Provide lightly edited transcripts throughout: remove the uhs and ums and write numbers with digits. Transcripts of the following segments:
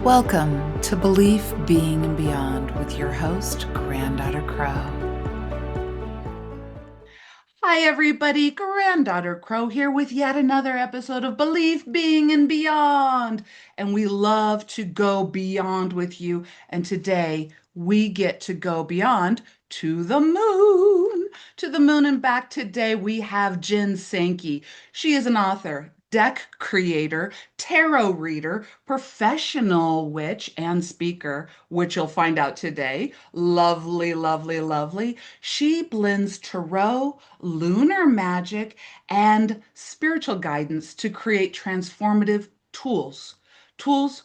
Welcome to Belief, Being, and Beyond with your host, Granddaughter Crow. Hi, everybody. Granddaughter Crow here with yet another episode of Belief, Being, and Beyond. And we love to go beyond with you. And today we get to go beyond to the moon. To the moon and back. Today we have Jen Sankey. She is an author, deck creator, tarot reader, professional witch, and speaker, which you'll find out today. Lovely, lovely, lovely. She blends tarot, lunar magic, and spiritual guidance to create transformative tools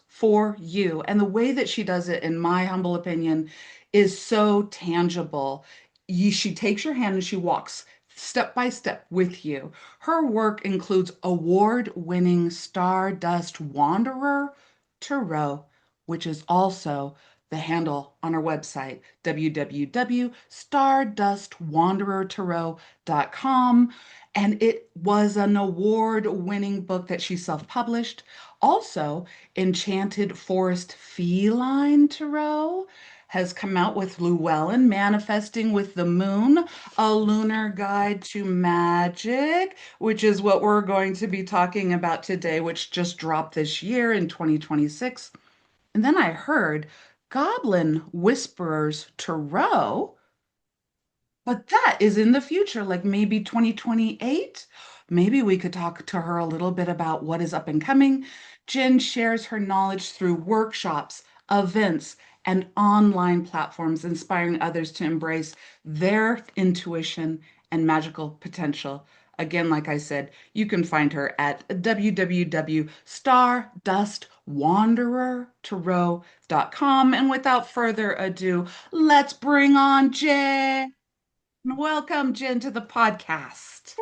for you. And the way that she does it, in my humble opinion, is so tangible. She takes your hand and she walks step by step with you. Her work includes award-winning Stardust Wanderer Tarot, which is also the handle on our website, www.stardustwanderertarot.com. And it was an award-winning book that she self-published. Also, Enchanted Forest Feline Tarot has come out with Llewellyn, Manifesting with the Moon, a lunar guide to magic, which is what we're going to be talking about today, which just dropped this year in 2026. And then I heard Goblin Whisperers Tarot, but that is in the future, like maybe 2028. Maybe we could talk to her a little bit about what is up and coming. Jen shares her knowledge through workshops, events, and online platforms, inspiring others to embrace their intuition and magical potential. Again, like I said, you can find her at www.stardustwanderertarot.com. And without further ado, let's bring on Jen. Welcome, Jen, to the podcast.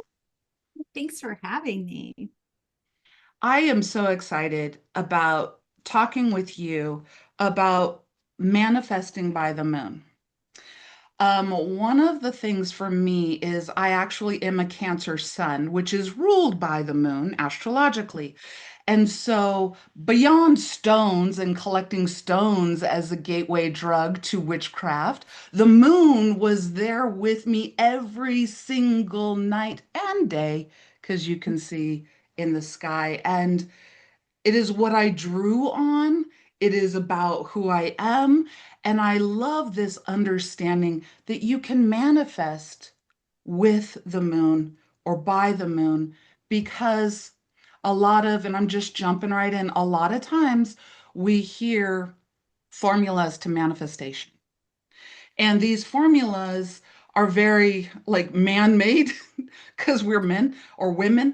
Thanks for having me. I am so excited about talking with you about manifesting by the moon. One of the things for me is I actually am a Cancer sun, which is ruled by the moon astrologically. And so, beyond stones and collecting stones as a gateway drug to witchcraft, the moon was there with me every single night and day, because you can see in the sky. And it is what I drew on. It is about who I am. And I love this understanding that you can manifest with the moon or by the moon, because and I'm just jumping right in, a lot of times we hear formulas to manifestation. And these formulas are very like man-made because we're men or women.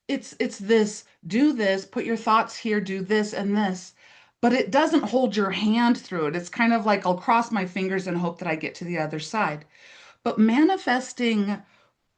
It's this, do this, put your thoughts here, do this and this, but it doesn't hold your hand through it. It's kind of like I'll cross my fingers and hope that I get to the other side. But manifesting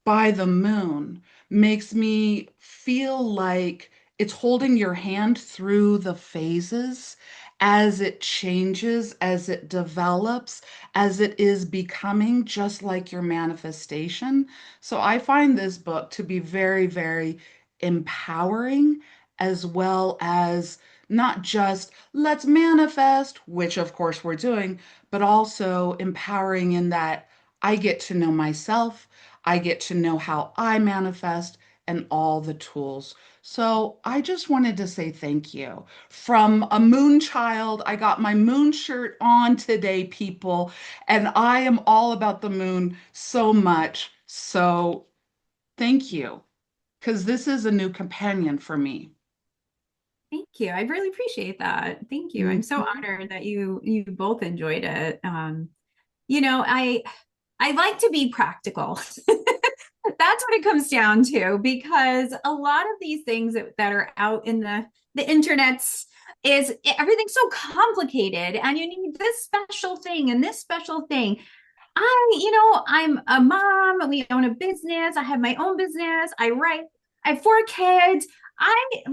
by the moon makes me feel like it's holding your hand through the phases as it changes, as it develops, as it is becoming just like your manifestation. So I find this book to be very, very empowering, as well as not just let's manifest, which of course we're doing, but also empowering in that I get to know myself. I get to know how I manifest and all the tools. So I just wanted to say thank you. From a moon child, I got my moon shirt on today, people, and I am all about the moon so much. So thank you, because this is a new companion for me. Thank you. I really appreciate that. Thank you. I'm so Mhm. honored that you both enjoyed it. You know, I like to be practical. That's what it comes down to, because a lot of these things that are out in the internets is everything's so complicated, and you need this special thing and this special thing. I'm a mom. We own a business. I have my own business. I write. I have four kids. I need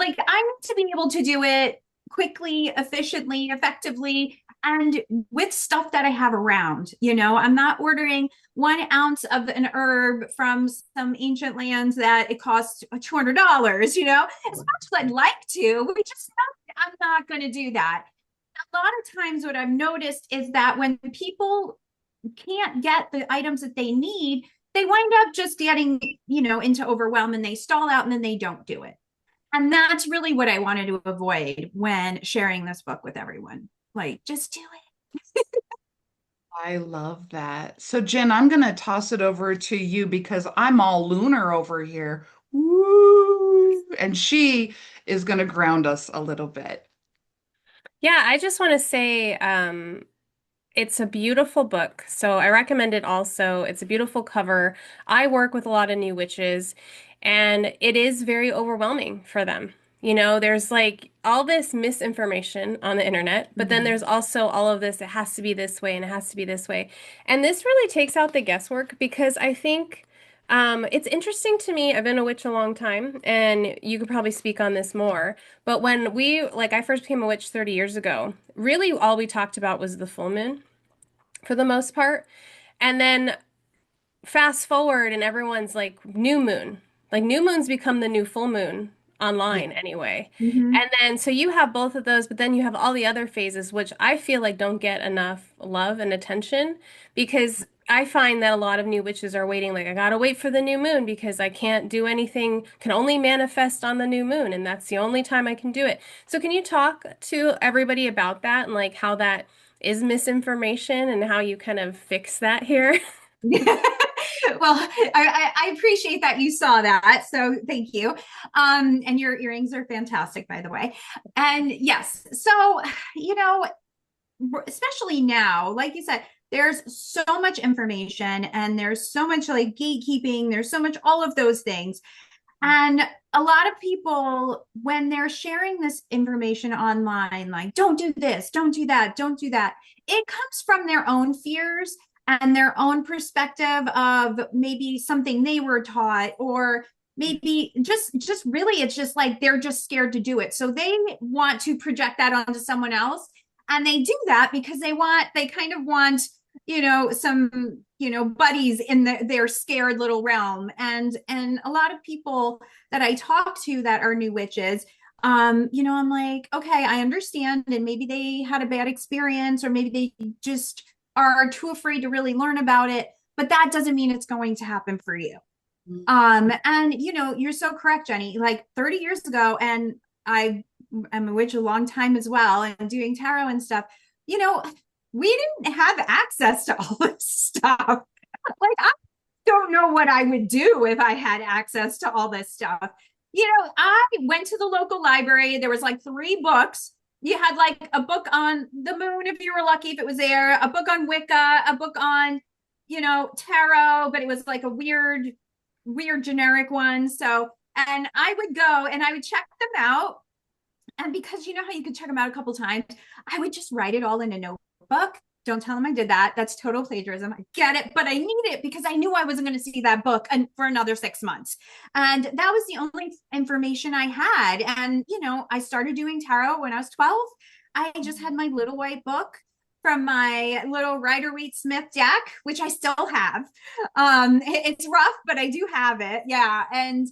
to be able to do it quickly, efficiently, effectively, and with stuff that I have around. I'm not ordering 1 ounce of an herb from some ancient lands that it costs $200. As much as I'd like to, I'm not going to do that. lot of times what I've noticed is that when people can't get the items that they need, they wind up just getting, into overwhelm and they stall out and then they don't do it. And that's really what I wanted to avoid when sharing this book with everyone. Like, just do it. I love that. So, Jen, I'm going to toss it over to you because I'm all lunar over here. Woo! And she is going to ground us a little bit. Yeah, I just want to say it's a beautiful book. So I recommend it also. It's a beautiful cover. I work with a lot of new witches, and it is very overwhelming for them. There's like all this misinformation on the internet, but then Mhm. there's also all of this, it has to be this way and it has to be this way. And this really takes out the guesswork because I think it's interesting to me. I've been a witch a long time, and you could probably speak on this more. But like, I first became a witch 30 years ago, really all we talked about was the full moon for the most part. And then fast forward, and everyone's like, new moon. Like, new moons become the new full moon Yeah. online anyway. Mm-hmm. And then, so you have both of those, but then you have all the other phases, which I feel like don't get enough love and attention because I find that a lot of new witches are waiting, like, I gotta wait for the new moon because I can't do anything, can only manifest on the new moon, and that's the only time I can do it. So, can you talk to everybody about that and like how that is misinformation and how you kind of fix that here? Well, I appreciate that you saw that. So thank you. And your earrings are fantastic, by the way. And yes, so, you know, especially now, like you said, there's so much information and there's so much like gatekeeping, there's so much all of those things. And a lot of people, when they're sharing this information online, like, don't do this, don't do that, don't do that, it comes from their own fears and their own perspective of maybe something they were taught, or maybe just really it's just like they're just scared to do it, so they want to project that onto someone else. And they do that because they kind of want, some, buddies in their scared little realm. And a lot of people that I talk to that are new witches, I'm like, okay, I understand, and maybe they had a bad experience, or maybe they just are too afraid to really learn about it, but that doesn't mean it's going to happen for you. And you're so correct, Jenny. Like 30 years ago, and I'm a witch a long time as well, and doing tarot and stuff. You know, we didn't have access to all this stuff. Like, I don't know what I would do if I had access to all this stuff. I went to the local library. There was like three books. You had like a book on the moon, if you were lucky, if it was there, a book on Wicca, a book on, tarot, but it was like a weird generic one. So, and I would go and I would check them out. And because you know how you could check them out a couple times, I would just write it all in a notebook. Don't tell them I did that. That's total plagiarism. I get it, but I need it because I knew I wasn't going to see that book for another 6 months. And that was the only information I had. And, I started doing tarot when I was 12. I just had my little white book from my little Rider-Waite-Smith deck, which I still have. It's rough, but I do have it. Yeah. And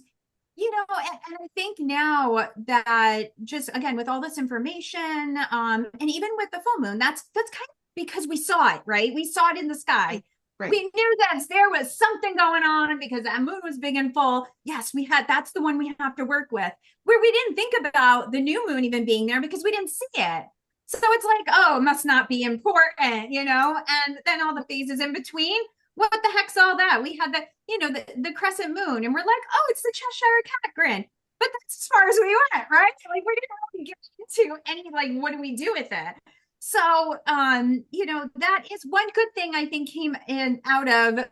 I think now that, just again with all this information, and even with the full moon, that's kind of because we saw it, right? We saw it in the sky. Right. We knew that there was something going on because that moon was big and full. Yes, that's the one we have to work with. Where we didn't think about the new moon even being there because we didn't see it. So it's like, oh, it must not be important. And then all the phases in between. What the heck's all that? We had the crescent moon, and we're like, oh, it's the Cheshire cat grin. But that's as far as we went, right? Like, we didn't really get into any, like, what do we do with it? So, that is one good thing I think came in out of,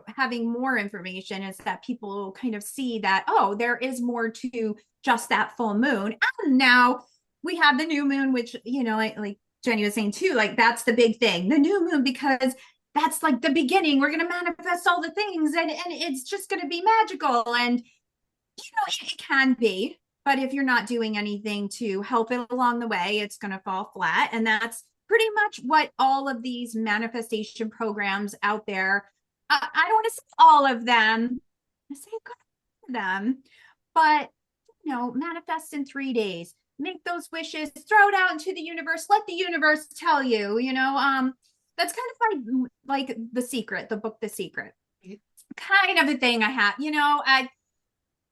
having more information, is that people kind of see that, oh, there is more to just that full moon. And now we have the new moon, which, like Jenny was saying too, like, that's the big thing, the new moon, because that's like the beginning. We're going to manifest all the things, and it's just going to be magical. And, it can be, but if you're not doing anything to help it along the way, it's going to fall flat. And that's pretty much what all of these manifestation programs out there, I don't want to say all of them, I say a good of them, but, manifest in 3 days, make those wishes, throw it out into the universe, let the universe tell you, that's kind of like The Secret, the book The Secret. Kind of a thing I have,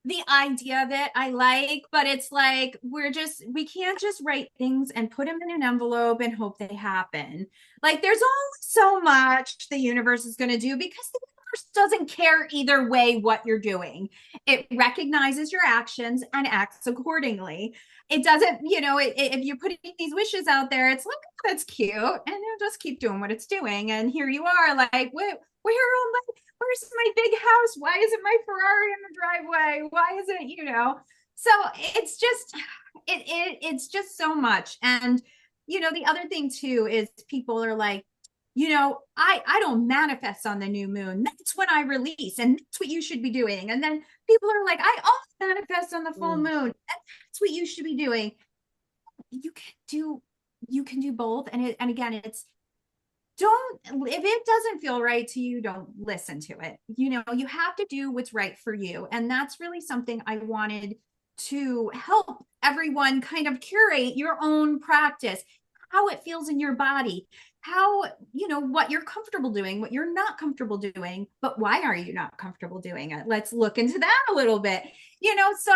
the idea of it I like, but it's like we can't just write things and put them in an envelope and hope they happen. Like there's only so much the universe is going to do because the universe doesn't care either way what you're doing. It recognizes your actions and acts accordingly. It doesn't, if you're putting these wishes out there, it's like, oh, that's cute, and it'll just keep doing what it's doing. And here you are, like, where's my big house? Why isn't my Ferrari in the driveway? Why isn't, So it's just, it's just so much. And, the other thing too is people are like, I don't manifest on the new moon. That's when I release, and that's what you should be doing. And then people are like, I also manifest on the full moon, and that's what you should be doing. You can do both. And again, it's, if it doesn't feel right to you, don't listen to it. You have to do what's right for you. And that's really something I wanted to help everyone kind of curate your own practice, how it feels in your body, how, what you're comfortable doing, what you're not comfortable doing, but why are you not comfortable doing it? Let's look into that a little bit, so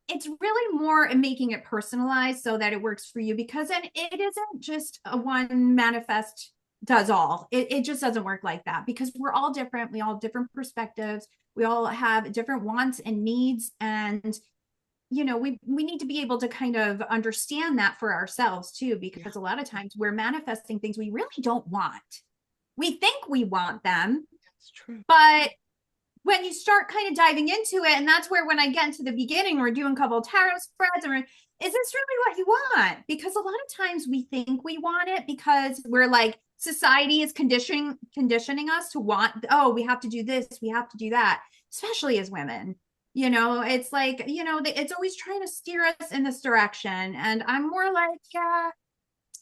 it's really more in making it personalized so that it works for you, because then it isn't just a one manifest does all. It just doesn't work like that, because we're all different. We all have different perspectives. We all have different wants and needs. And, we need to be able to kind of understand that for ourselves too, because a lot of times we're manifesting things we really don't want. We think we want them. That's true. But when you start kind of diving into it, and that's where when I get into the beginning, we're doing a couple of tarot spreads, and is this really what you want? Because a lot of times we think we want it because we're like, society is conditioning us to want, oh, we have to do this, we have to do that, especially as women. It's like, it's always trying to steer us in this direction. And I'm more like, yeah,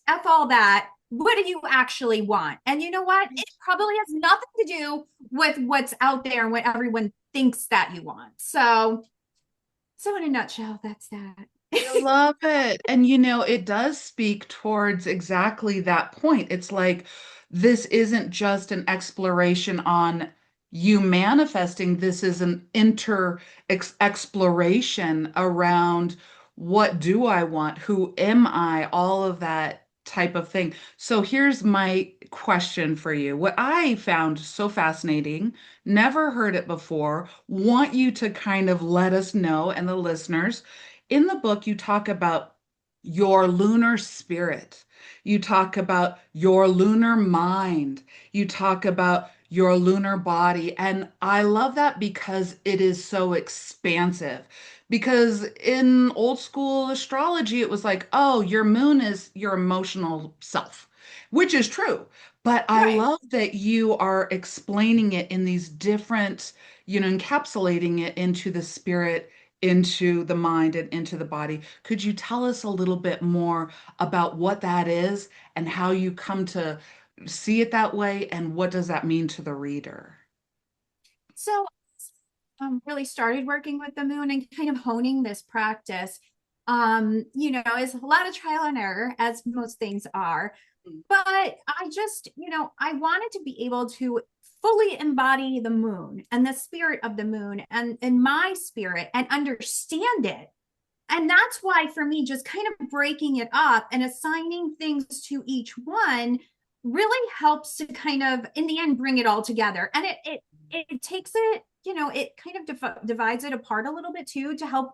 F all that. What do you actually want? And you know what? It probably has nothing to do with what's out there and what everyone thinks that you want. So in a nutshell, that's that. I love it. And it does speak towards exactly that point. It's like this isn't just an exploration on you manifesting, this is an exploration around what do I want? Who am I? All of that type of thing. So here's my question for you. What I found so fascinating, never heard it before, want you to kind of let us know, and the listeners, in the book, you talk about your lunar spirit. You talk about your lunar mind. You talk about your lunar body. And I love that because it is so expansive. Because in old school astrology, it was like, oh, your moon is your emotional self, which is true. But I Right. love that you are explaining it in these different, encapsulating it into the spirit, into the mind, and into the body. Could you tell us a little bit more about what that is and how you come to see it that way, and what does that mean to the reader? So really started working with the moon and kind of honing this practice. Is a lot of trial and error, as most things are. But I just, I wanted to be able to fully embody the moon and the spirit of the moon and my spirit and understand it. And that's why for me, just kind of breaking it up and assigning things to each one really helps to kind of, in the end, bring it all together. And it takes it, it kind of divides it apart a little bit too, to help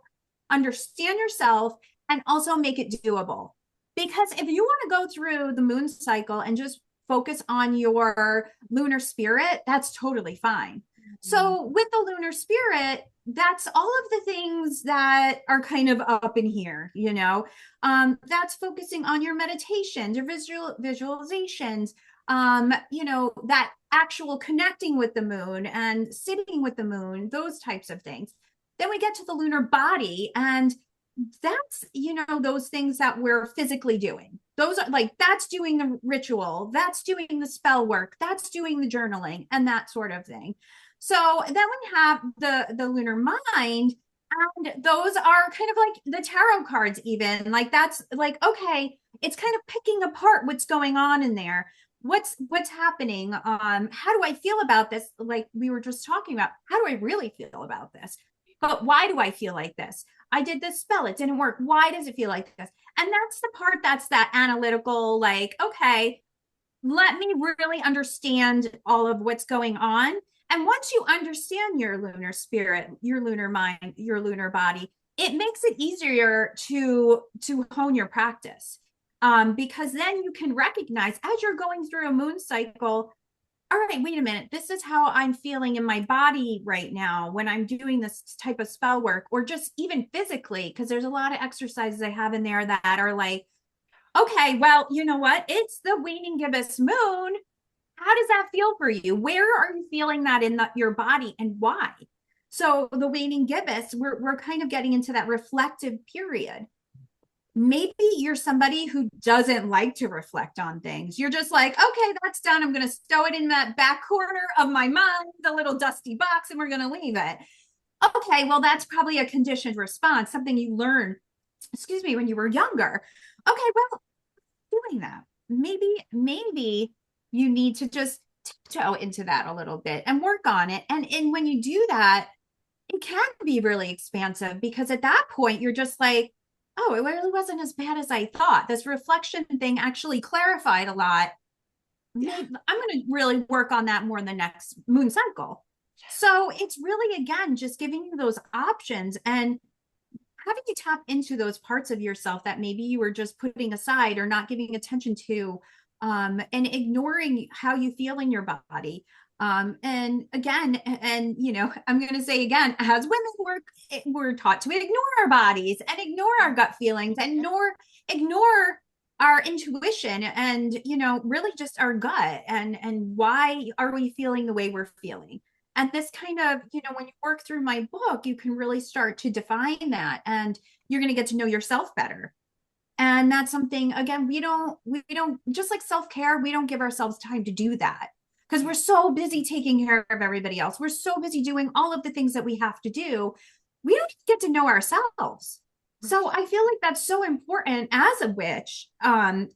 understand yourself and also make it doable. Because if you want to go through the moon cycle and just focus on your lunar spirit, that's totally fine. So with the lunar spirit, that's all of the things that are kind of up in here, that's focusing on your meditations, your visualizations, that actual connecting with the moon and sitting with the moon, those types of things. Then we get to the lunar body, and that's, those things that we're physically doing. Those are like, that's doing the ritual, that's doing the spell work, that's doing the journaling and that sort of thing. So then we have the lunar mind, And those are kind of like the tarot cards, even like that's like, okay, it's kind of picking apart what's going on in there. What's happening? How do I feel about this? Like we were just talking about, how do I really feel about this? But why do I feel like this? I did this spell, it didn't work. Why does it feel like this? And that's the part that's that analytical, like, okay, let me really understand all of what's going on. And once you understand your lunar spirit, your lunar mind, your lunar body, it makes it easier to hone your practice. Because then you can recognize as you're going through a moon cycle, all right, wait a minute, this is how I'm feeling in my body right now when I'm doing this type of spell work, or just even physically, because there's a lot of exercises I have in there that are like, okay, well, you know what? It's the waning gibbous moon. How does that feel for you? Where are you feeling that in your body, and why? So the waning gibbous, we're kind of getting into that reflective period. Maybe you're somebody who doesn't like to reflect on things. You're just like, okay, that's done. I'm going to stow it in that back corner of my mind, the little dusty box, and we're going to leave it. Okay, well, that's probably a conditioned response, something you learned, excuse me, when you were younger. Okay, well, doing that. Maybe you need to just tiptoe into that a little bit and work on it. And when you do that, it can be really expansive, because at that point you're just like, oh, it really wasn't as bad as I thought. This reflection thing actually clarified a lot. Yeah. I'm going to really work on that more in the next moon cycle. So it's really, again, just giving you those options and having you tap into those parts of yourself that maybe you were just putting aside or not giving attention to, and ignoring how you feel in your body. And again, and you know, I'm going to say again, as women, we're taught to ignore our bodies and ignore our gut feelings and ignore our intuition, and you know, really just our gut, and why are we feeling the way we're feeling. And this kind of, you know, when you work through my book, you can really start to define that, and you're going to get to know yourself better. And that's something, again, we don't just like self-care, we don't give ourselves time to do that because we're so busy taking care of everybody else. We're so busy doing all of the things that we have to do. We don't get to know ourselves. So I feel like that's so important as a witch, and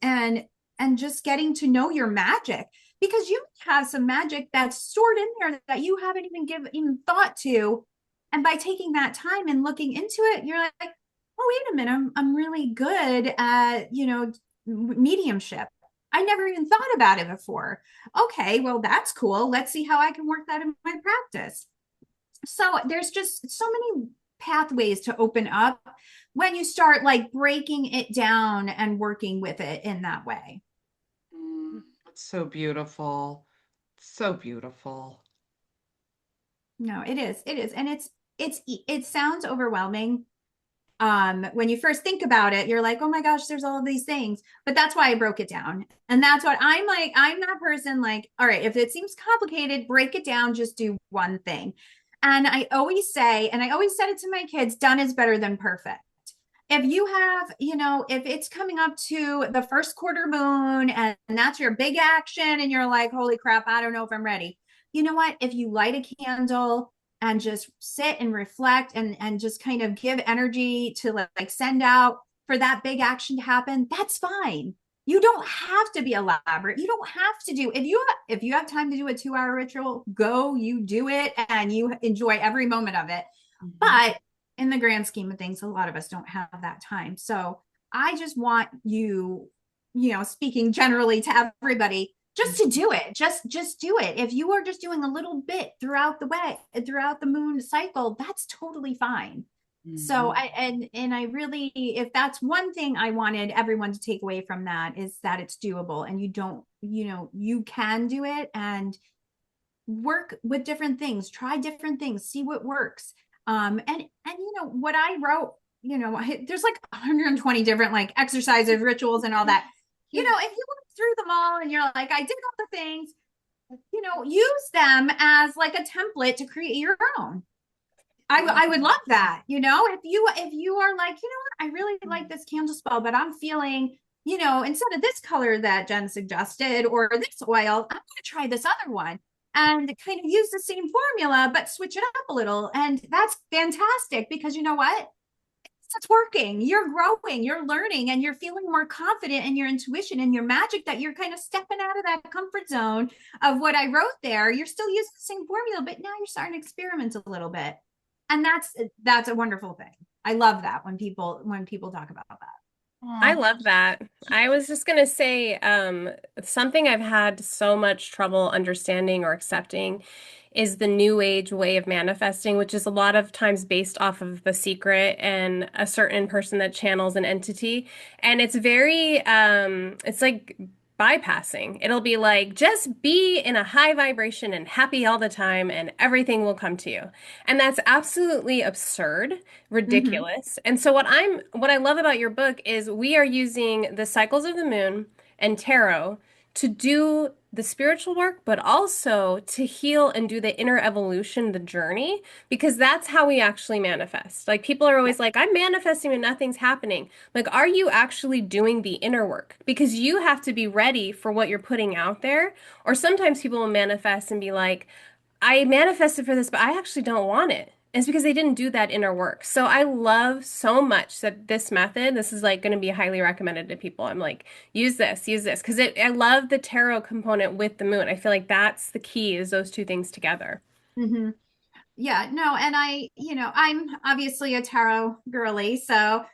just getting to know your magic, because you have some magic that's stored in there that you haven't even thought to. And by taking that time and looking into it, you're like, oh, wait a minute, I'm really good at, you know, mediumship. I never even thought about it before. Okay, well, that's cool. Let's see how I can work that in my practice. So there's just so many pathways to open up when you start like breaking it down and working with it in that way. It's so beautiful. So beautiful. No, it is. It is. And it sounds overwhelming. When you first think about it, you're like, oh my gosh, there's all of these things. But that's why I broke it down. And that's what I'm like. I'm that person like, all right, if it seems complicated, break it down, just do one thing. And I always say, and I always said it to my kids, done is better than perfect. If you have, you know, if it's coming up to the first quarter moon and that's your big action and you're like, holy crap, I don't know if I'm ready. You know what? If you light a candle and just sit and reflect and just kind of give energy to like send out for that big action to happen, that's fine. You don't have to be elaborate. You don't have to do, if you have time to do a 2-hour ritual, go, you do it and you enjoy every moment of it. But in the grand scheme of things, a lot of us don't have that time. So I just want you, you know, speaking generally to everybody, just to do it. Just do it. If you are just doing a little bit throughout the moon cycle, that's totally fine. So I really, if that's one thing I wanted everyone to take away from that, is that it's doable, and you don't, you know, you can do it, and work with different things, try different things, see what works. And you know what I wrote, you know, there's like 120 different like exercises, rituals, and all that. You know, if you went through them all and you're like, I did all the things, you know, use them as like a template to create your own. I would love that. You know, if you are like, you know what, I really like this candle spell, but I'm feeling, you know, instead of this color that Jen suggested or this oil, I'm going to try this other one. and kind of use the same formula, but switch it up a little. And that's fantastic because you know what? It's working. You're growing, you're learning, and you're feeling more confident in your intuition and your magic that you're kind of stepping out of that comfort zone of what I wrote there. You're still using the same formula, but now you're starting to experiment a little bit. And that's a wonderful thing. I love that when people talk about that. I Oh, love that. I was just gonna say, something I've had so much trouble understanding or accepting is the new age way of manifesting, which is a lot of times based off of The Secret and a certain person that channels an entity. And it's very, it's like bypassing. It'll be like, just be in a high vibration and happy all the time, and everything will come to you. And that's absolutely absurd, Mm-hmm. ridiculous. And so what I love about your book is we are using the cycles of the moon and tarot to do the spiritual work, but also to heal and do the inner evolution, the journey, because that's how we actually manifest. Like people are Yeah. always like, I'm manifesting and nothing's happening. Like, are you actually doing the inner work? Because you have to be ready for what you're putting out there. Or sometimes people will manifest and be like, I manifested for this, but I actually don't want it. It's because they didn't do that inner work. So I love so much that this method, this is like going to be highly recommended to people. I'm like, use this, because I love the tarot component with the moon. I feel like that's the key is those two things together. Mm-hmm. Yeah, no, and I'm obviously a tarot girly, so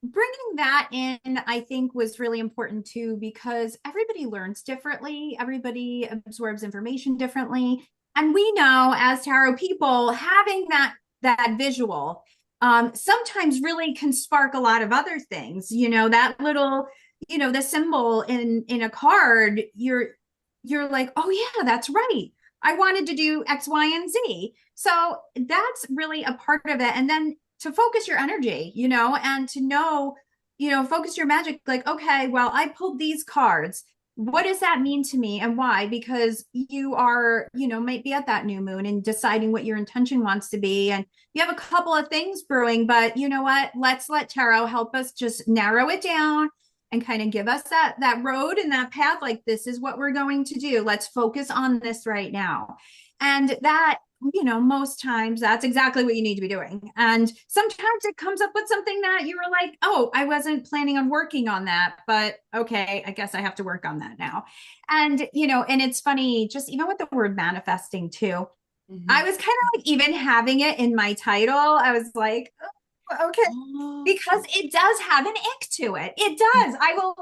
bringing that in, I think, was really important too, because everybody learns differently, everybody absorbs information differently. And we know as tarot people, having that visual sometimes really can spark a lot of other things. That little, the symbol in a card, you're like, oh yeah, that's right. I wanted to do X, Y, and Z. So that's really a part of it. And then to focus your energy, and to know, focus your magic like, okay, well, I pulled these cards. What does that mean to me and why? Because you are, might be at that new moon and deciding what your intention wants to be. And you have a couple of things brewing, but you know what? Let's let tarot help us just narrow it down and kind of give us that road and that path. Like, this is what we're going to do. Let's focus on this right now. And that, most times that's exactly what you need to be doing. And sometimes it comes up with something that you were like, oh, I wasn't planning on working on that, but okay, I guess I have to work on that now. And it's funny, just even with the word manifesting too, I mhm. was kind of like, even having it in my title, I was like, oh, okay, Oh. because it does have an ick to it. It does. I will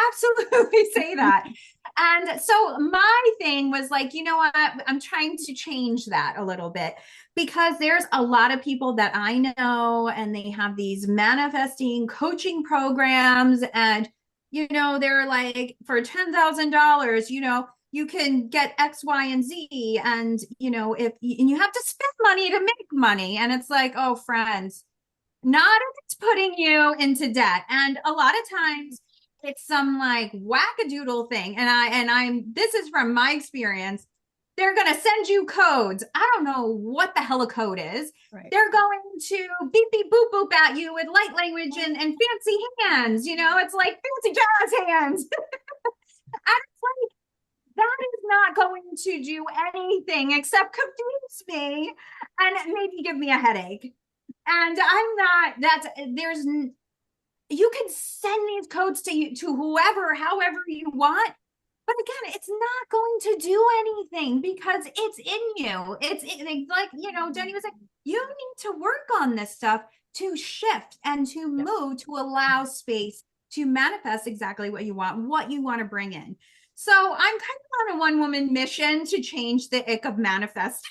absolutely say that. And so my thing was like, you know what? I'm trying to change that a little bit, because there's a lot of people that I know and they have these manifesting coaching programs, and they're like, for $10,000, you can get X, Y, and Z. And and you have to spend money to make money. And it's like, oh, friends, not if it's putting you into debt. And a lot of times it's some like wackadoodle thing. This is from my experience. They're going to send you codes. I don't know what the hell a code is. Right. They're going to beep, beep, boop, boop at you with light language and fancy hands. It's like fancy jazz hands. And it's like, that is not going to do anything except confuse me and maybe give me a headache. And I'm not, that's, there's, you can send these codes to you, to whoever, however you want. But again, it's not going to do anything because it's in you. It's like, Jenny was like, you need to work on this stuff to shift and to Yeah. move, to allow space to manifest exactly what you want to bring in. So I'm kind of on a one woman mission to change the ick of manifest.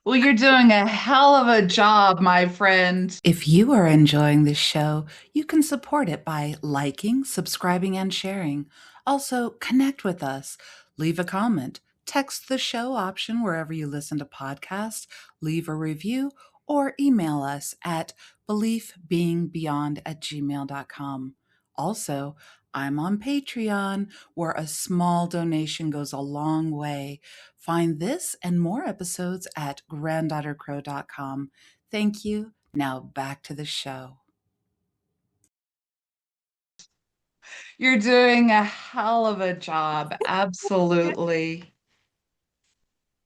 Well, you're doing a hell of a job, my friend. If you are enjoying this show, you can support it by liking, subscribing, and sharing. Also, connect with us, leave a comment, text the show option wherever you listen to podcasts, leave a review, or email us at beliefbeingbeyond@gmail.com. Also, I'm on Patreon, where a small donation goes a long way. Find this and more episodes at granddaughtercrow.com. Thank you. Now back to the show. You're doing a hell of a job. Absolutely.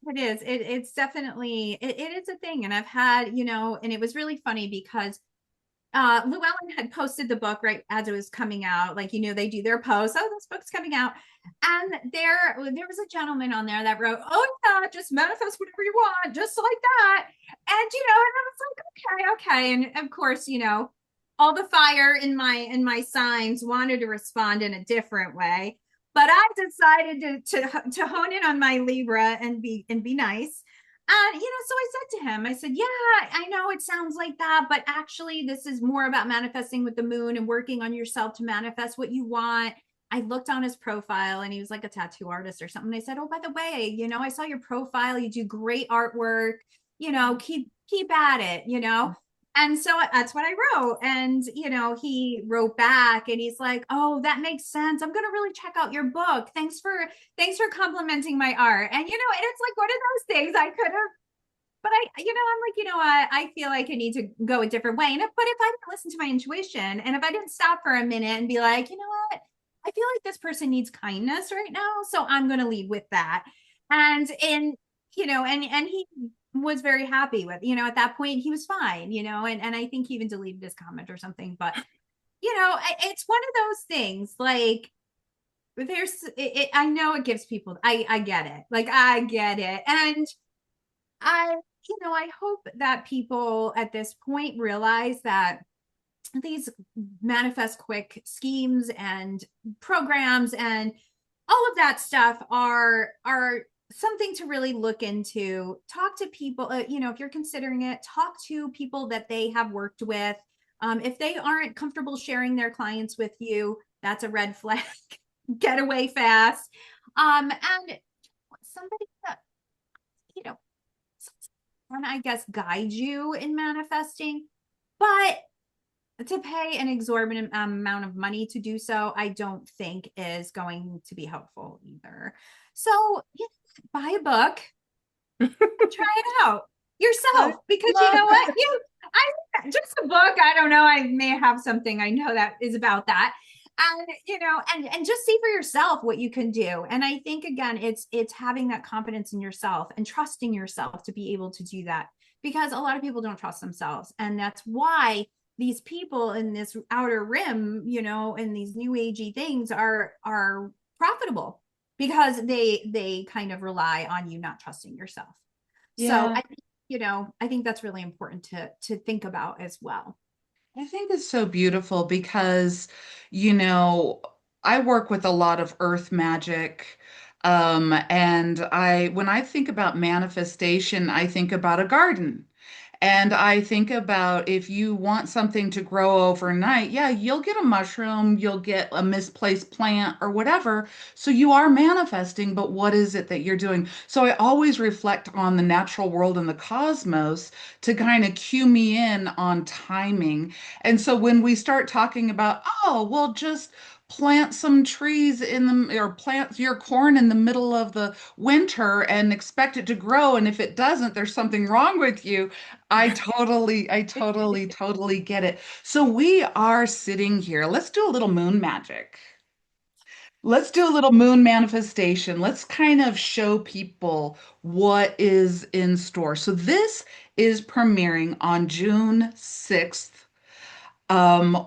It is. It's definitely, it is a thing. And I've had, and it was really funny because Llewellyn had posted the book right as it was coming out. Like, they do their post, oh, this book's coming out. And there was a gentleman on there that wrote, oh yeah, just manifest whatever you want, just like that. And and I was like, okay. And of course, all the fire in my signs wanted to respond in a different way. But I decided to hone in on my Libra and be nice. And so I said to him, I said, yeah, I know it sounds like that, but actually, this is more about manifesting with the moon and working on yourself to manifest what you want. I looked on his profile and he was like a tattoo artist or something. They said, oh, by the way, I saw your profile. You do great artwork. Keep at it. And so that's what I wrote. And, he wrote back and he's like, oh, that makes sense. I'm going to really check out your book. Thanks for complimenting my art. And, and it's like one of those things I could have, but I'm like, what? I feel like I need to go a different way. But if I didn't listen to my intuition and if I didn't stop for a minute and be like, what? I feel like this person needs kindness right now. So I'm going to lead with that. And he was very happy with, at that point he was fine, and I think he even deleted his comment or something. But, it's one of those things like I know it gives people, I get it. Like, I get it. And I hope that people at this point realize that these manifest quick schemes and programs and all of that stuff are something to really look into. Talk to people, if you're considering it, talk to people that they have worked with. If they aren't comfortable sharing their clients with you, that's a red flag. Get away fast. And somebody that, can, I guess, guide you in manifesting, but to pay an exorbitant amount of money to do so, I don't think is going to be helpful either. So buy a book, try it out yourself, because you know what? Just a book. I don't know. I may have something I know that is about that. And just see for yourself what you can do. And I think, again, it's having that confidence in yourself and trusting yourself to be able to do that, because a lot of people don't trust themselves. And that's why these people in this outer rim, and these new agey things are profitable, because they kind of rely on you not trusting yourself. Yeah. So I think, I think that's really important to think about as well. I think it's so beautiful because, you know, I work with a lot of earth magic. And when I think about manifestation, I think about a garden. And I think about if you want something to grow overnight, yeah, you'll get a mushroom, you'll get a misplaced plant or whatever. So you are manifesting, but what is it that you're doing? So I always reflect on the natural world and the cosmos to kind of cue me in on timing. And so when we start talking about, oh, well, just plant some trees or plant your corn in the middle of the winter and expect it to grow. And if it doesn't, there's something wrong with you. I totally get it. So we are sitting here. Let's do a little moon magic. Let's do a little moon manifestation. Let's kind of show people what is in store. So this is premiering on June 6th.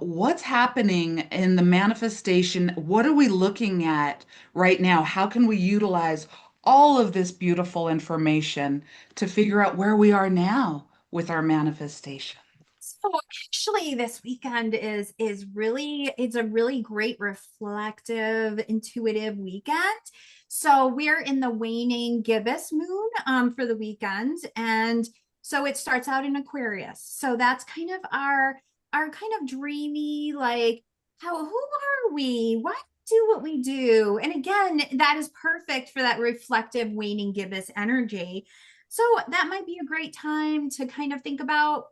What's happening in the manifestation? What are we looking at right now? How can we utilize all of this beautiful information to figure out where we are now with our manifestation? So actually this weekend is really, it's a really great reflective, intuitive weekend. So we're in the waning gibbous moon for the weekend. And so it starts out in Aquarius. So that's kind of our kind of dreamy, like, who are we? Why do what we do? And again, that is perfect for that reflective waning gibbous energy. So that might be a great time to kind of think about,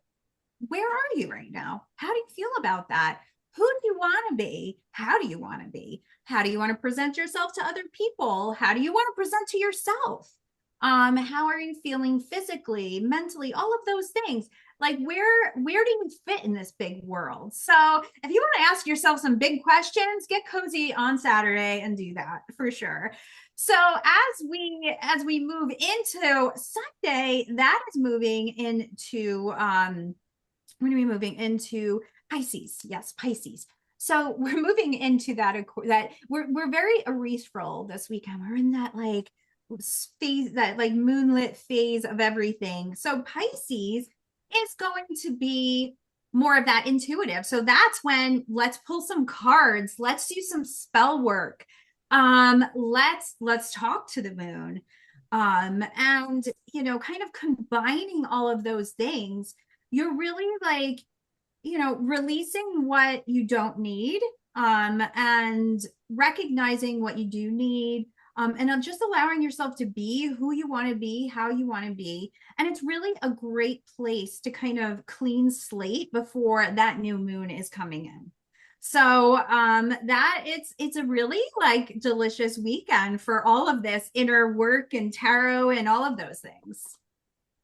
where are you right now? How do you feel about that? Who do you want to be? How do you want to be? How do you want to present yourself to other people? How do you want to present to yourself? How are you feeling physically, mentally, all of those things? Like, where do you fit in this big world? So if you want to ask yourself some big questions, get cozy on Saturday and do that for sure. So as we move into Sunday, that is moving into when are we moving into Pisces? Yes, Pisces. So we're moving into that we're very ethereal this weekend. We're in that like phase, that like moonlit phase of everything. So Pisces is going to be more of that intuitive. So that's when let's pull some cards, let's do some spell work. Let's talk to the moon. And kind of combining all of those things, you're really like, releasing what you don't need, and recognizing what you do need, and just allowing yourself to be who you want to be, how you want to be. And it's really a great place to kind of clean slate before that new moon is coming in. So that it's a really like delicious weekend for all of this inner work and tarot and all of those things.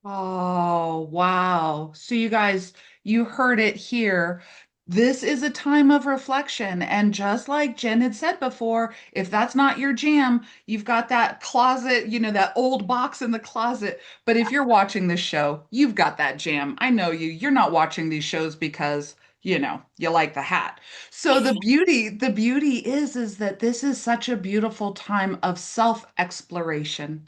Oh, wow. So you guys, you heard it here. This is a time of reflection. And just like Jen had said before, if that's not your jam, you've got that closet, that old box in the closet. But if you're watching this show, you've got that jam. I know you. You're not watching these shows because, you like the hat. So the beauty is that this is such a beautiful time of self-exploration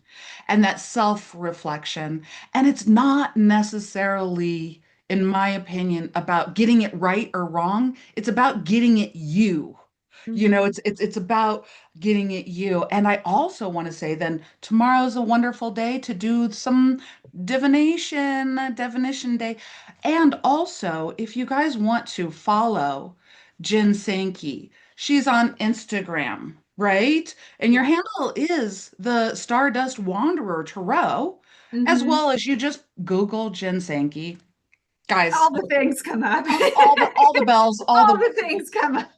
and that self-reflection. And it's not necessarily, in my opinion, about getting it right or wrong. It's about getting it you. Mhm. It's about getting it you. And I also want to say then tomorrow's a wonderful day to do some divination day. And also, if you guys want to follow Jen Sankey, she's on Instagram, right? And your Yeah. handle is the Stardust Wanderer Tarot, as Mhm. well as you just Google Jen Sankey. Guys, All the things come up. all the bells, all All the the things come up.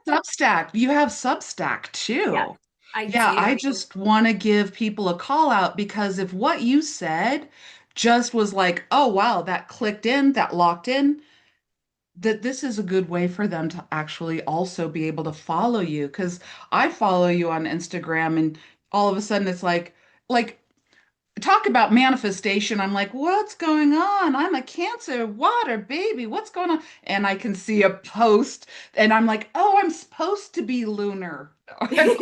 Substack. You have Substack Yes, too. I Yeah, I do. just want to give people a call out because if what you said just was like, oh wow, that clicked in, that locked in, that this is a good way for them to actually also be able to follow you. Because I follow you on Instagram and all of a sudden it's like talk about manifestation. I'm like, what's going on? I'm a Cancer water baby. What's going on? And I can see a post and I'm like, oh, I'm supposed to be lunar. This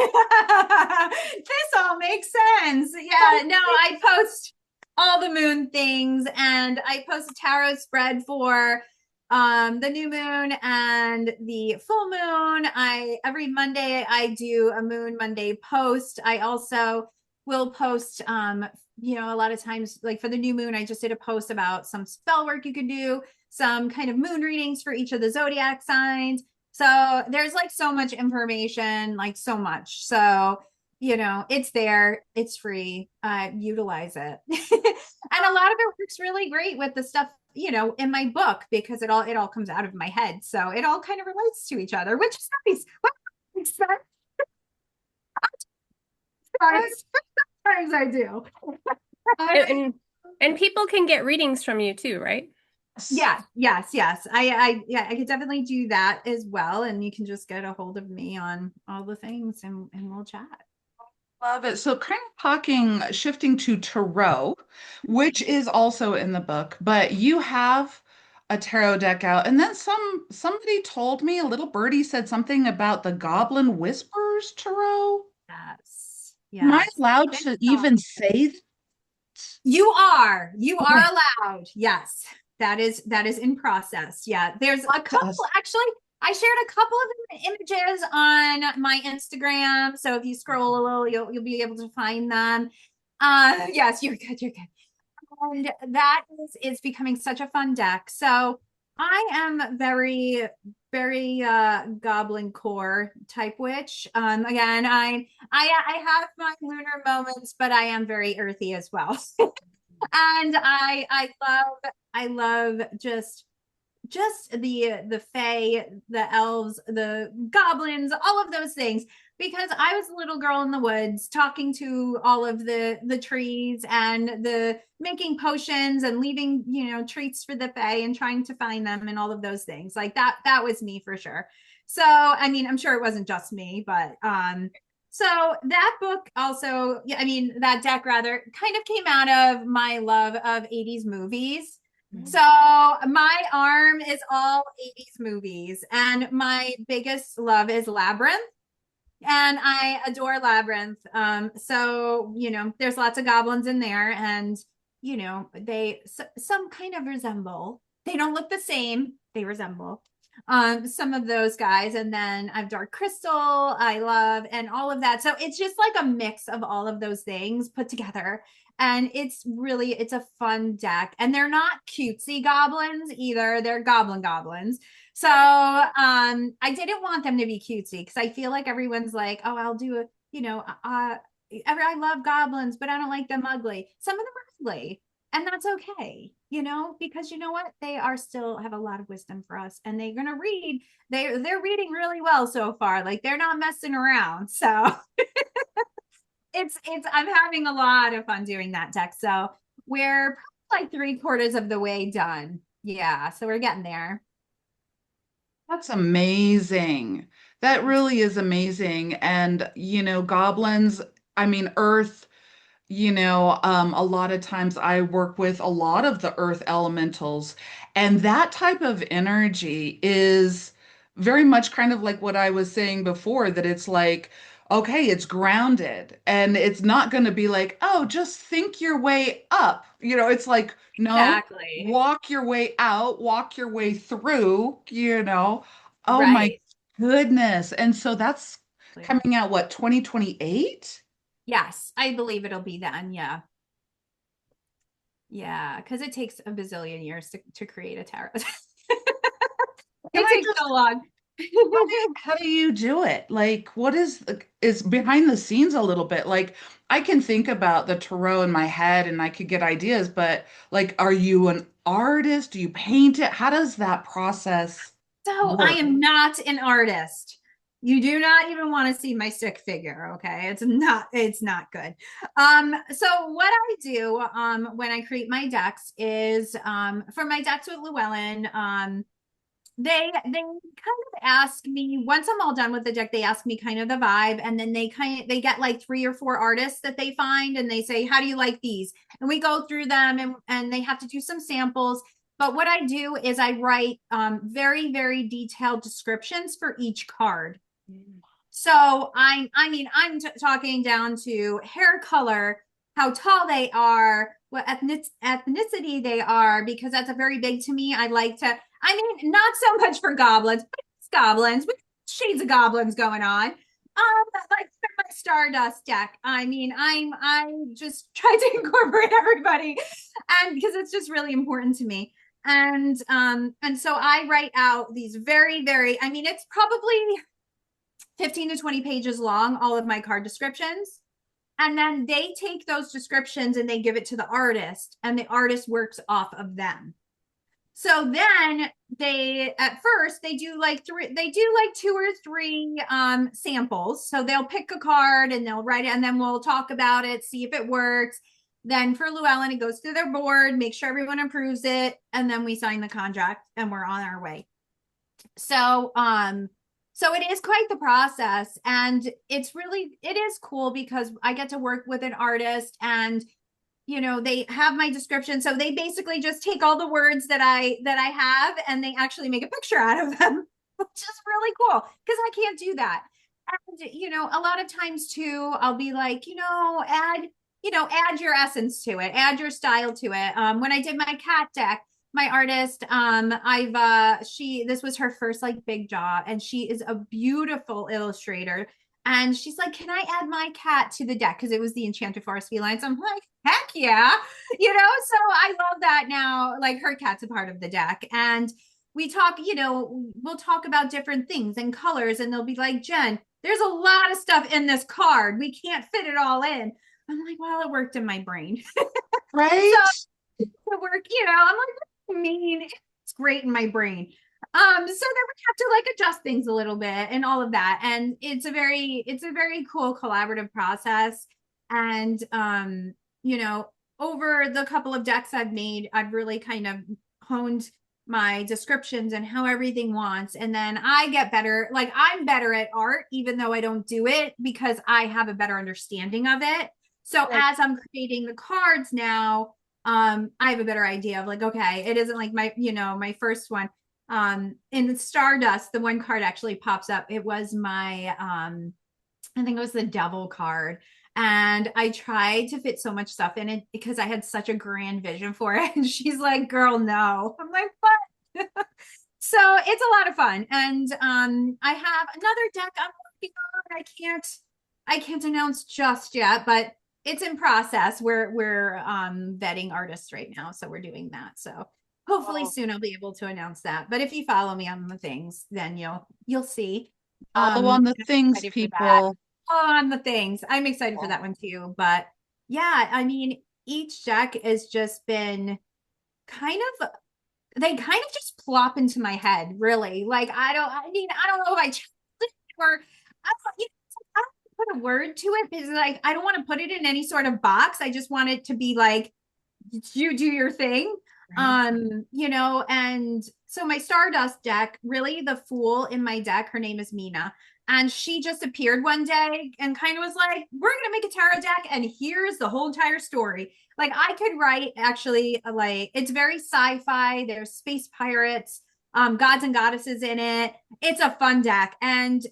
all makes sense. Yeah, no, I post all the moon things, and I post a tarot spread for the new moon and the full moon. I every Monday I do a moon Monday post. I also will post a lot of times, like for the new moon, I just did a post about some spell work you could do, some kind of moon readings for each of the zodiac signs. So there's like so much information, like so much. So, it's there, it's free, utilize it. And a lot of it works really great with the stuff, in my book, because it all comes out of my head. So it all kind of relates to each other, which is nice. Sometimes I do. And, and and people can get readings from you too, right? Yeah, yes. Yeah, I could definitely do that as well. And you can just get a hold of me on all the things, and we'll chat. Love it. So kind of shifting to tarot, which is also in the book, but you have a tarot deck out. And then somebody told me, a little birdie said something about the Goblin Whispers tarot. Yes. Am I Yes. allowed Good to thought. even say You are okay, allowed. Yes. That is in process. Yeah. There's a talk to couple, us. actually, I shared a couple of images on my Instagram. So if you scroll a little, you'll be able to find them. Yes, you're good. You're good. And that is becoming such a fun deck. So I am very, very goblin core type witch. Again, I have my lunar moments, but I am very earthy as well. And I love just the fae, the elves, the goblins, all of those things, because I was a little girl in the woods talking to all of the trees, and the making potions and leaving, treats for the fae and trying to find them and all of those things. Like that was me for sure. So, I mean, I'm sure it wasn't just me, but So that book also, yeah, I mean, that deck rather kind of came out of my love of 80s movies. So my arm is all 80s movies, and my biggest love is Labyrinth, and I adore Labyrinth. So there's lots of goblins in there, and they some kind of resemble. They don't look the same. They resemble some of those guys. And then I've Dark Crystal, I love, and all of that. So it's just like a mix of all of those things put together. And it's a fun deck. And they're not cutesy goblins either. They're goblins. So I didn't want them to be cutesy because I feel like everyone's like, oh, I'll do a, I love goblins, but I don't like them ugly. Some of them are ugly, and that's okay, because you know what? They are still have a lot of wisdom for us, and they're gonna read. They're reading really well so far. Like they're not messing around. So it's I'm having a lot of fun doing that deck. So we're probably like 3/4 of the way done. Yeah, so we're getting there. That's amazing. That really is amazing. And, goblins, I mean, Earth, a lot of times I work with a lot of the Earth elementals, and that type of energy is very much kind of like what I was saying before, that it's like, okay, it's grounded and it's not going to be like, oh, just think your way up. It's like, no, Exactly. walk your way out, walk your way through. Oh my Right. goodness. And so that's coming out, what, 2028? Yes, I believe it'll be then. Yeah. Yeah, because it takes a bazillion years to create a tarot. Can It I takes just so long. how do you do it? Like, what is behind the scenes a little bit? Like, I can think about the tarot in my head and I could get ideas, but like, are you an artist? Do you paint it? How does that process So I work? am not an artist. You do not even want to see my stick figure, okay? It's not good. So what I do when I create my decks is for my decks with Llewellyn, they kind of ask me once I'm all done with the deck, they ask me kind of the vibe, and then they get like 3 or 4 artists that they find, and they say, how do you like these? And we go through them, and they have to do some samples. But what I do is I write very, very detailed descriptions for each card. So I'm talking down to hair color, how tall they are, what ethnicity they are, because that's a very big to me. Not so much for goblins, but it's goblins with shades of goblins going on. Like for my Stardust deck, I just try to incorporate everybody, and because it's just really important to me. And so I write out these very, very, it's probably 15 to 20 pages long, all of my card descriptions. And then they take those descriptions and they give it to the artist, and the artist works off of them. So then at first they do like 2 or 3 samples. So they'll pick a card and they'll write it, and then we'll talk about it, see if it works. Then for Llewellyn, it goes to their board, make sure everyone approves it, and then we sign the contract and we're on our way. So it is quite the process, and it is cool because I get to work with an artist, and they have my description, so they basically just take all the words that I have, and they actually make a picture out of them, which is really cool because I can't do that. And a lot of times too, I'll be like, add your essence to it, add your style to it. When I did my cat deck, my artist, this was her first like big job, and she is a beautiful illustrator. And she's like, can I add my cat to the deck? Because it was the Enchanted Forest Felines. I'm like, heck yeah. So I love that now. Like her cat's a part of the deck. And we talk, we'll talk about different things and colors. And they'll be like, Jen, there's a lot of stuff in this card. We can't fit it all in. I'm like, well, it worked in my brain. Right? So it worked, I'm like, what do you mean? It's great in my brain. So then we have to like adjust things a little bit and all of that. And it's a very cool collaborative process. And over the couple of decks I've made, I've really kind of honed my descriptions and how everything wants. And then I get better. Like I'm better at art, even though I don't do it because I have a better understanding of it. So Right. as I'm creating the cards now, I have a better idea of like, okay, it isn't like my first one. In the Stardust, the one card actually pops up. It was my I think it was the devil card. And I tried to fit so much stuff in it because I had such a grand vision for it. And she's like, girl, no. I'm like, what? So it's a lot of fun. And I have another deck I'm working on. I can't announce just yet, but it's in process. We're vetting artists right now. So we're doing that. So hopefully Oh, soon I'll be able to announce that. But if you follow me on the things, then you'll see. follow on the I'm things, excited for that people. on the things. I'm excited for that one too. But yeah, I mean, each deck has just been kind of they kind of just plop into my head, really. Like I don't know if I chose it or I don't, I don't put a word to it because like I don't want to put it in any sort of box. I just want it to be like you do your thing. Right. And so my Stardust deck, really the fool in my deck, her name is Mina. And she just appeared one day and kind of was like, we're going to make a tarot deck. And here's the whole entire story. Like, I could write actually, like, it's very sci fi. There's space pirates, gods and goddesses in it. It's a fun deck. And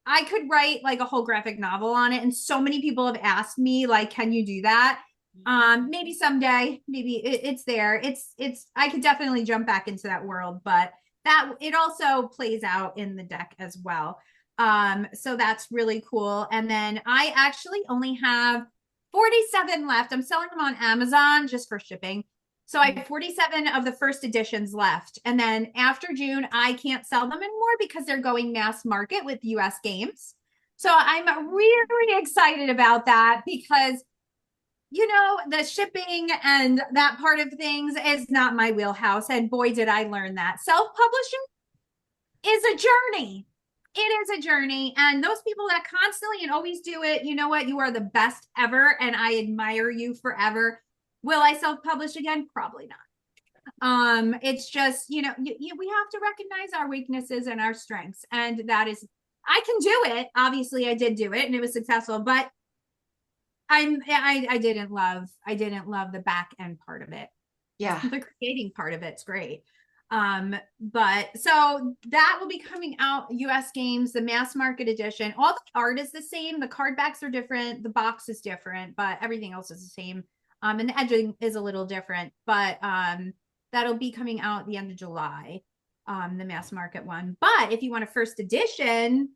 I could write like a whole graphic novel on it. And so many people have asked me, like, can you do that? Maybe someday, maybe it's there. It's I could definitely jump back into that world, but that it also plays out in the deck as well. So that's really cool. And then I actually only have 47 left. I'm selling them on Amazon just for shipping. So I have 47 of the first editions left. And then after June, I can't sell them anymore because they're going mass market with US games. So I'm really excited about that because the shipping and that part of things is not my wheelhouse. And boy, did I learn that. Self publishing is a journey. It is a journey. And those people that constantly and always do it, you know what? You are the best ever. And I admire you forever. Will I self publish again? Probably not. It's just, we have to recognize our weaknesses and our strengths. And that is, I can do it. Obviously, I did do it and it was successful, but I didn't love the back end part of it. Yeah. The creating part of it's great. But so that will be coming out US games, the mass market edition. All the art is the same, the card backs are different, the box is different, but everything else is the same. And the edging is a little different, but that'll be coming out at the end of July, the mass market one. But if you want a first edition,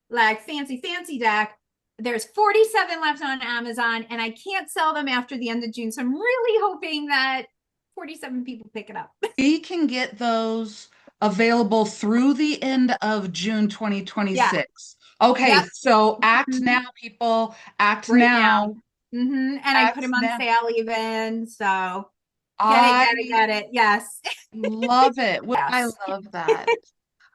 like fancy deck, there's 47 left on Amazon, and I can't sell them after the end of June. So I'm really hoping that 47 people pick it up. We can get those available through the end of June Yeah. 2026. Okay, Yep. so act Mhm. now, people. Act Right now. now. And I put Act them on now. sale even. So get it, I get it, get it. Yes. love it. I Yes. love that.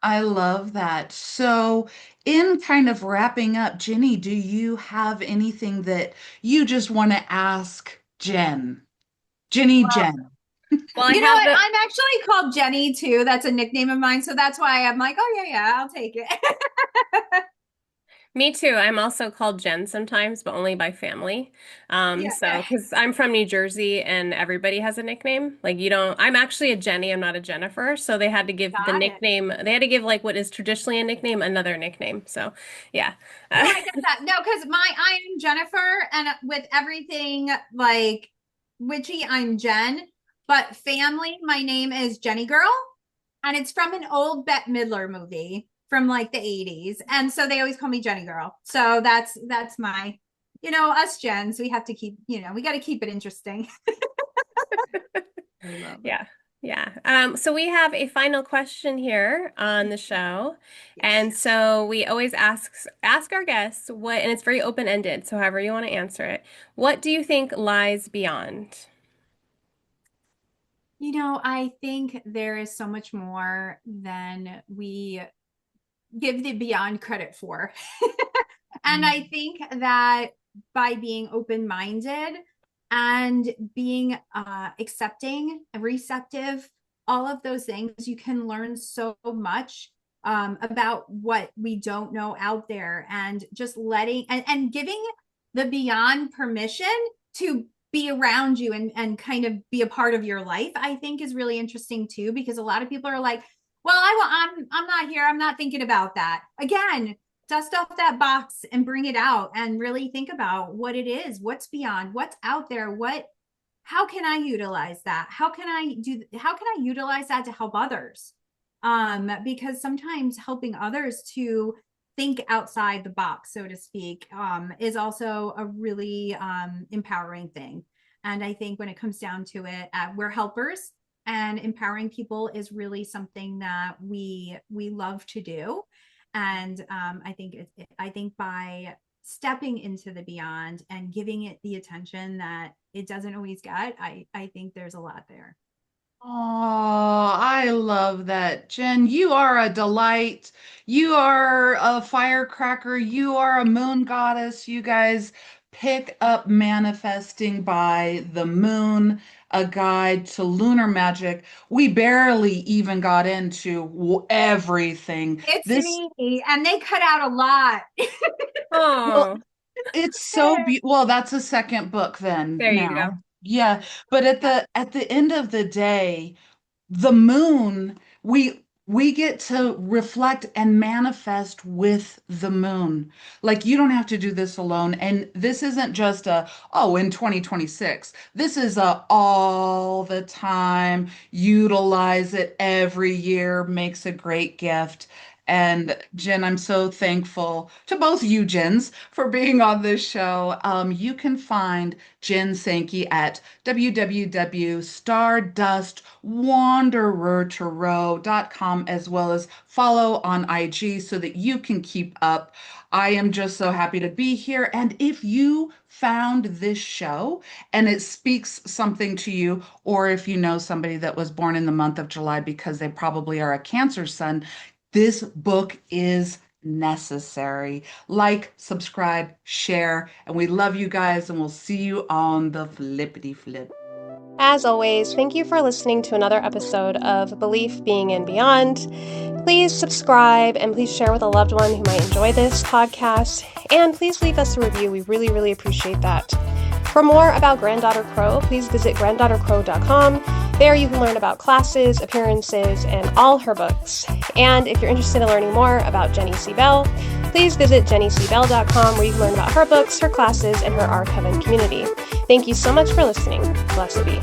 I love that. So, in kind of wrapping up, Jenny, do you have anything that you just want to ask Jen? Jenny, Well, Jen. well, I You know have what? the I'm actually called Jenny too. That's a nickname of mine. So that's why I'm like, oh, yeah, I'll take it. Me too. I'm also called Jen sometimes, but only by family. Yeah. So because I'm from New Jersey and everybody has a nickname. Like you don't, I'm actually a Jenny, I'm not a Jennifer. So they had to give the Got it. nickname, they had to give like what is traditionally a nickname, another nickname. So yeah. No, I get that. No, because I am Jennifer, and with everything like witchy, I'm Jen. But family, my name is Jenny Girl, and it's from an old Bette Midler movie from like the 80s, and so they always call me Jenny Girl. So that's my, us Jens. We have to keep, we got to keep it interesting. I love it. Yeah. Yeah. So we have a final question here on the show. Yes. And so we always ask our guests what, and it's very open-ended, so however you want to answer it. What do you think lies beyond? I think there is so much more than we give the beyond credit for. And I think that by being open minded and being accepting, receptive, all of those things. You can learn so much about what we don't know out there, and just letting and giving the beyond permission to be around you and kind of be a part of your life, I think is really interesting too, because a lot of people are like, well, I'm not here. I'm not thinking about that. Again, dust off that box and bring it out and really think about what it is, what's beyond, what's out there, how can I utilize that? How can I utilize that to help others? Because sometimes helping others to think outside the box, so to speak, is also a really empowering thing. And I think when it comes down to it, we're helpers, and empowering people is really something that we love to do. And I think by stepping into the beyond and giving it the attention that it doesn't always get, I think there's a lot there. Oh, I love that. Jen, you are a delight. You are a firecracker. You are a moon goddess. You guys pick up Manifesting by the Moon, a guide to lunar magic. We barely even got into everything. It's This, me, and they cut out a lot. well, Oh, it's so well, that's a second book then there you go. now. Yeah, but at the end of the day, the moon, we get to reflect and manifest with the moon. Like, you don't have to do this alone. And this isn't just in 2026. This is all the time. Utilize it every year, makes a great gift. And Jen, I'm so thankful to both you, Jens, for being on this show. You can find Jen Sankey at www.stardustwanderertarot.com, as well as follow on IG so that you can keep up. I am just so happy to be here. And if you found this show and it speaks something to you, or if you know somebody that was born in the month of July because they probably are a Cancer sun, this book is necessary. Like, subscribe, share, and we love you guys, and we'll see you on the flippity flip. As always, thank you for listening to another episode of Belief, Being, and Beyond. Please subscribe and please share with a loved one who might enjoy this podcast. And please leave us a review. We really, really appreciate that. For more about Granddaughter Crow, please visit granddaughtercrow.com. There you can learn about classes, appearances, and all her books. And if you're interested in learning more about Jenny C. Bell, please visit jennycbell.com, where you can learn about her books, her classes, and her Arc Heaven community. Thank you so much for listening. Blessed be.